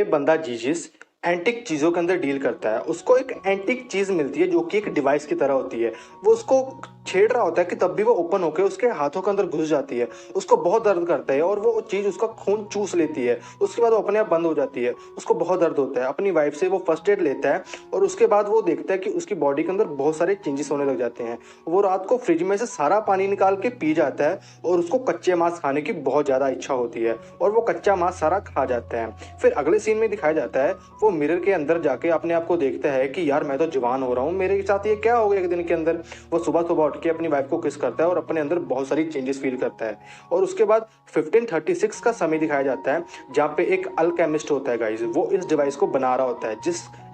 ये बंदा जीजिस एंटिक चीज़ों के अंदर डील करता है। उसको एक एंटिक चीज़ मिलती है जो कि एक डिवाइस की तरह होती है। वो उसको छेड़ रहा होता है कि तब भी वो ओपन होकर उसके हाथों के अंदर घुस जाती है। उसको बहुत दर्द करता है और वो चीज़ उसका खून चूस लेती है। उसके बाद वो अपने आप बंद हो जाती है। उसको बहुत दर्द होता है। अपनी वाइफ से वो फर्स्ट एड लेता है और उसके बाद वो देखता है कि उसकी बॉडी के अंदर बहुत सारे चेंजेस होने लग जाते हैं। वो रात को फ्रिज में से सारा पानी निकाल के पी जाता है और उसको कच्चे मांस खाने की बहुत ज़्यादा इच्छा होती है और वो कच्चा मांस सारा खा जाता है। फिर अगले सीन में दिखाया जाता है वो मिरर के अंदर जाके अपने आप को देखता है कि यार मैं तो जवान हो रहा हूँ, मेरे साथ ये क्या हो गया एक दिन के अंदर। वो सुबह सुबह उठ के अपनी वाइफ को किस करता है और अपने अंदर बहुत सारी चेंजेस फील करता है। और उसके बाद 1536 का समय दिखाया जाता है जहाँ पे एक अल्केमिस्ट होता है गाइस। वो इस डिवाइस को बना रहा होता है।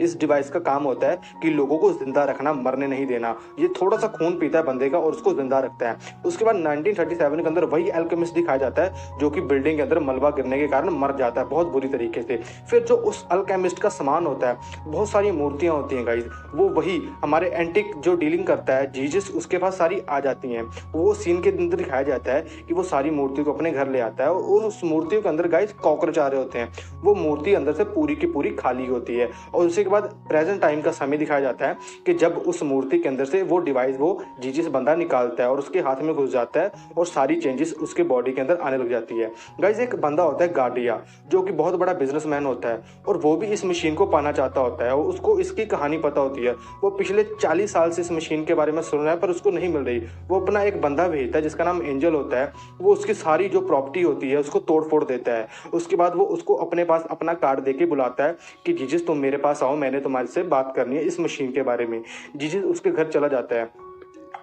इस डिवाइस का काम होता है कि लोगों को जिंदा रखना, मरने नहीं देना। ये थोड़ा सा खून पीता है बंदे का और उसको जिंदा रखता है। उसके बाद 1937 के अंदर वही अल्केमिस्ट दिखाया जाता है जो कि बिल्डिंग के अंदर मलबा गिरने के कारण मर जाता है बहुत बुरी तरीके से। फिर जो उस अल्केमिस्ट का सामान होता है, बहुत सारी मूर्तियां होती हैं गाइस, वो वही हमारे एंटिक जो डीलिंग करता है जीसस, उसके पास सारी आ जाती हैं। वो सीन के अंदर दिखाया जाता है कि वो सारी मूर्तियों को अपने घर ले आता है और उस मूर्तियों के अंदर गाइस कॉकरोच आ रहे होते हैं। वो मूर्ति अंदर से पूरी की पूरी खाली होती है। और उसके बाद प्रेजेंट टाइम का समय दिखाया जाता है कि जब उस मूर्ति के अंदर से वो डिवाइस वो जीसस बंदा निकालता है और उसके हाथ में घुस जाता है और सारी चेंजेस उसके बॉडी के अंदर आने लग जाती है। गाइस एक बंदा होता है गार्डिया, जो कि बहुत बड़ा बिजनेसमैन होता है और वो भी इस मशीन को पाना चाहता होता है और उसको इसकी कहानी पता होती है। वो पिछले 40 साल से इस मशीन के बारे में सुन रहा है पर उसको नहीं मिल रही। वो अपना एक बंदा भेजता है जिसका नाम एंजल होता है। वो उसकी सारी जो प्रॉपर्टी होती है उसको तोड़ फोड़ देता है। उसके बाद वो उसको अपने पास अपना कार्ड देके बुलाता है कि जीजस तुम मेरे पास आओ, मैंने तुम्हारे से बात करनी है इस मशीन के बारे में। जीजस उसके घर चला जाता है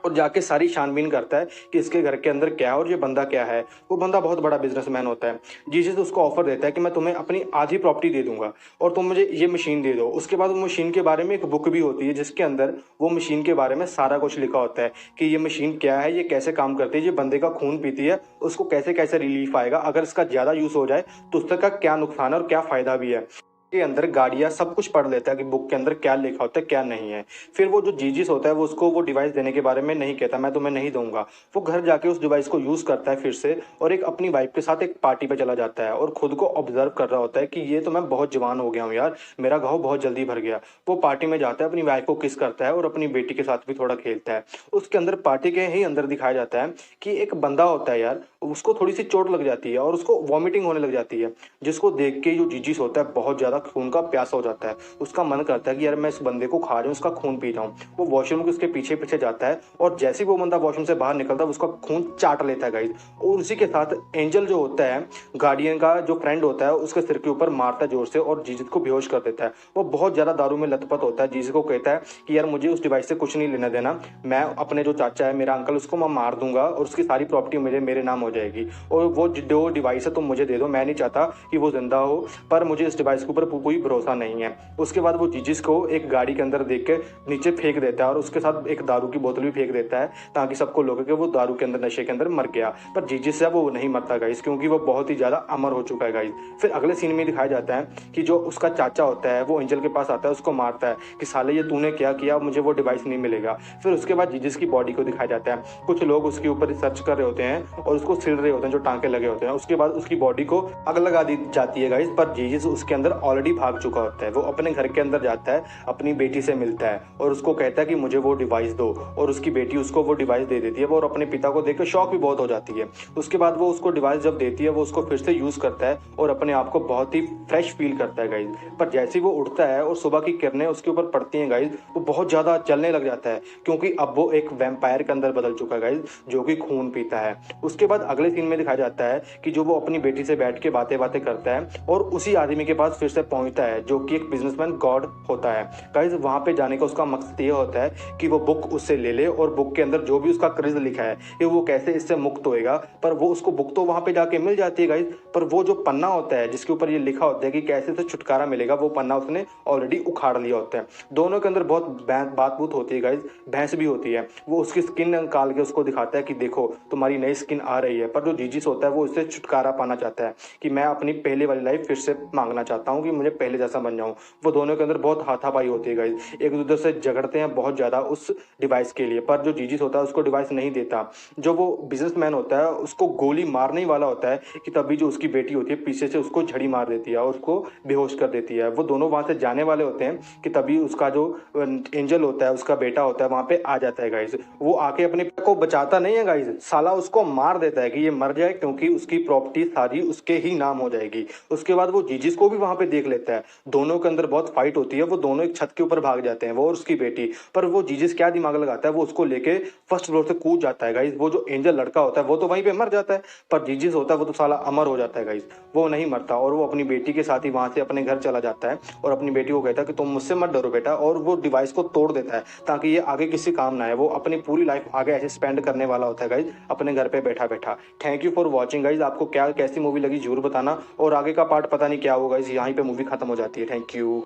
और जाके सारी छानबीन करता है कि इसके घर के अंदर क्या है और ये बंदा क्या है। वो बंदा बहुत बड़ा बिजनेसमैन होता है। जीसस उसको ऑफर देता है कि मैं तुम्हें अपनी आधी प्रॉपर्टी दे दूंगा और तुम मुझे ये मशीन दे दो। उसके बाद वो मशीन के बारे में एक बुक भी होती है जिसके अंदर वो मशीन के बारे में सारा कुछ लिखा होता है कि ये मशीन क्या है, ये कैसे काम करती है, ये बंदे का खून पीती है, उसको कैसे कैसे रिलीफ आएगा, अगर इसका ज्यादा यूज हो जाए तो उसका क्या नुकसान है और क्या फायदा भी है। के अंदर गाड़ियां सब कुछ पढ़ लेता है कि बुक के अंदर क्या लिखा होता है क्या नहीं है। फिर वो जो जीजीस होता है वो उसको वो डिवाइस देने के बारे में नहीं कहता, मैं तुम्हें नहीं दूंगा। वो घर जाके उस डिवाइस को यूज करता है फिर से और एक अपनी वाइफ के साथ एक पार्टी पे चला जाता है और खुद को ऑब्जर्व कर रहा होता है कि ये तो मैं बहुत जवान हो गया हूँ यार, मेरा घाव बहुत जल्दी भर गया। वो पार्टी में जाता है, अपनी वाइफ को किस करता है और अपनी बेटी के साथ भी थोड़ा खेलता है। उसके अंदर पार्टी के ही अंदर दिखाया जाता है कि एक बंदा होता है यार, उसको थोड़ी सी चोट लग जाती है और उसको वॉमिटिंग होने लग जाती है, जिसको देख के जो जीजीस होता है बहुत ज्यादा खून का प्यासा हो जाता है। उसका मन करता है कि यार मैं इस बंदे को खा जाऊं, उसका खून पी जाऊं। वो वॉशरूम के उसके पीछे पीछे जाता है और जैसे ही वो बंदा वॉशरूम से बाहर निकलता है उसका खून चाट लेता है गाइस। और उसी के साथ एंजल जो होता है, गार्डियन का जो फ्रेंड होता है, उसके सिर के ऊपर मारता है जोर से और जीजस को बेहोश कर देता है। वो बहुत ज्यादा दारू में लथपथ होता है। जीजस को कहता है कि यार मुझे उस डिवाइस से कुछ नहीं लेना देना, मैं अपने जो चाचा है मेरा अंकल उसको मैं मार दूंगा और उसकी सारी प्रॉपर्टी मेरे नाम हो जाएगी और वो जो डिवाइस है तुम मुझे दे दो, मैं नहीं चाहता कि वो जिंदा हो, पर मुझे इस डिवाइस के ऊपर कोई भरोसा नहीं है। उसके बाद वो जीजिस को एक गाड़ी के अंदर देख के नीचे फेंक देता है और उसके साथ एक दारू की बोतल भी फेंक देता है ताकि सबको लगे कि वो दारू के अंदर नशे के अंदर मर गया। पर जीजिस है वो नहीं मरता गाइस, क्योंकि वो बहुत ही ज्यादा अमर हो चुका है गाइस। फिर अगले सीन में दिखाया जाता है कि जो उसका चाचा होता है वो एंजल के पास आता है, उसको मारता है कि साले ये तूने क्या किया, मुझे वो डिवाइस नहीं मिलेगा। फिर उसके बाद जीजिस की बॉडी को दिखाया जाता है। कुछ लोग उसके ऊपर रिसर्च कर रहे होते हैं और उसको सिल रहे होते हैं जो टांके लगे होते हैं। उसके बाद उसकी बॉडी को आग लगा दी जाती है गाइस, पर जीजिस उसके अंदर ऑलरेडी भाग चुका होता है। वो अपने घर के अंदर जाता है, अपनी बेटी से मिलता है और उसको कहता है कि मुझे वो डिवाइस दो और उसकी बेटी उसको वो डिवाइस दे देती है। वो और अपने पिता को देखकर शॉक भी बहुत हो जाती है। उसके बाद वो उसको डिवाइस जब देती है वो उसको फिर से यूज करता है और अपने आप को बहुत ही फ्रेश फील करता है गाइस। पर जैसे ही वो उठता है और सुबह की किरणें उसके ऊपर पड़ती हैं गाइस, वो बहुत ज्यादा जलने लग जाता है क्योंकि अब वो एक वैम्पायर के अंदर बदल चुका है गाइस, जो कि खून पीता है। उसके बाद अगले सीन में दिखाया जाता है कि जो वो अपनी बेटी से बैठ के बातें बातें करता है और उसी आदमी के पास फिर से पहुंचता है जो कि एक बिजनेसमैन गॉड होता है गाइस। वहां पे जाने का उसका मकसद ये होता है कि वो बुक उससे ले ले और बुक के अंदर जो भी उसका क्रिज लिखा है कि वो कैसे इससे मुक्त होएगा। पर वो उसको बुक तो वहां पे जाके मिल जाती है गाइस, पर वो जो पन्ना होता है जिसके ऊपर ये लिखा होता है कि कैसे से छुटकारा मिलेगा, वो पन्ना उसने ऑलरेडी उखाड़ लिया होता है। दोनों के अंदर बहुत बात बूत होती है गाइस, बहस भी होती है। वो उसकी स्किन निकाल के उसको दिखाता है कि देखो तुम्हारी नई स्किन आ रही है। पर जो जीजिस होता है वो इससे छुटकारा पाना चाहता है कि मैं अपनी पहले वाली लाइफ फिर से मांगना चाहता हूँ कि मुझे पहले जैसा बन जाऊँ। वो दोनों के अंदर बहुत हाथापाई होती है गाइस, एक दूसरे से झगड़ते हैं बहुत ज़्यादा उस डिवाइस के लिए, पर जो जीजीस होता है उसको डिवाइस नहीं देता। जो वो बिजनेसमैन होता है उसको गोली मारने ही वाला होता है कि तभी जो उसकी बेटी होती है पीछे से उसको झड़ी मार देती है और उसको बेहोश कर देती है। वो दोनों वहाँ से जाने वाले होते हैं कि तभी उसका जो एंजल होता है, उसका बेटा होता है, वहाँ पे आ जाता है गाइस। वो आके अपने को बचाता नहीं है गाइस, साला उसको मार देता है कि ये मर जाए, क्योंकि उसकी प्रॉपर्टी सारी उसके ही नाम हो जाएगी। उसके बाद वो जीजीस को भी वहाँ पे देख लेता है, दोनों के अंदर बहुत फाइट होती है। वो दोनों एक छत के ऊपर भाग जाते हैं, वो और उसकी बेटी। पर वो जीजीस क्या दिमाग लगाता है, वो उसको लेके फर्स्ट फ्लोर से कूद जाता है गाइस। वो जो एंजल लड़का होता है वो तो वहीं पे मर जाता है, पर जीजीस होता है वो तो साला अमर हो जाता है गाइस। वो नहीं मरता और वो अपनी बेटी के साथ ही वहां से अपने घर चला जाता है और अपनी बेटी को कहता है कि तुम मुझसे मत डरो बेटा, और वो डिवाइस को तोड़ देता है ताकि ये आगे किसी काम ना आए। वो अपनी पूरी लाइफ आगे ऐसे स्पेंड करने वाला होता है गाइज अपने घर पे बैठा बैठा। Thank you for watching guys, आपको क्या कैसी मूवी लगी जरूर बताना, और आगे का पार्ट पता नहीं क्या होगा गाइज, यहीं पे मूवी खत्म हो जाती है। Thank you.